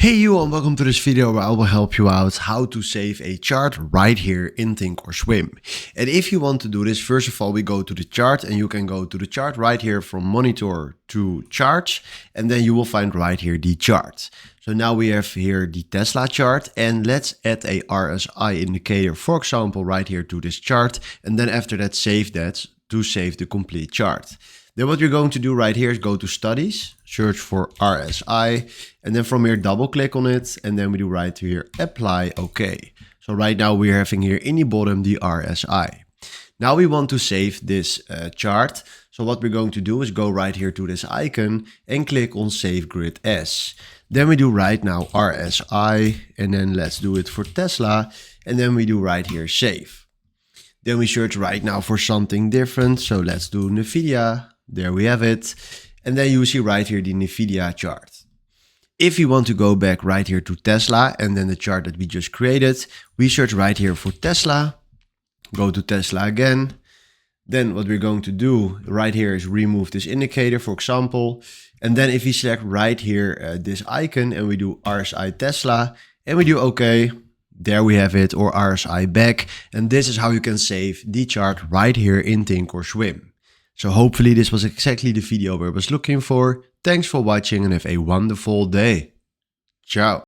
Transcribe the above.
Hey you and welcome to this video where I will help you out how to save a chart right here in ThinkorSwim. And if you want to do this, first of all, we go to the chart and you can go to the chart right here from monitor to charts, and then you will find right here the chart. So now we have here the Tesla chart, and let's add a RSI indicator, for example, right here to this chart. And then after that, save that to save the complete chart. Then what you're going to do right here is go to studies, search for RSI, and then from here double click on it, and then we do right here apply OK. So right now we're having here in the bottom the RSI. Now we want to save this chart. So what we're going to do is go right here to this icon and click on Save Grid As. Then we do right now RSI, and then let's do it for Tesla, and then we do right here save. Then we search right now for something different. So let's do NVIDIA. There we have it. And then you see right here the NVIDIA chart. If you want to go back right here to Tesla and then the chart that we just created, we search right here for Tesla, go to Tesla again. Then what we're going to do right here is remove this indicator, for example. And then if we select right here this icon and we do RSI Tesla and we do OK, there we have it, or RSI back. And this is how you can save the chart right here in ThinkorSwim. So hopefully this was exactly the video I was looking for. Thanks for watching and have a wonderful day. Ciao.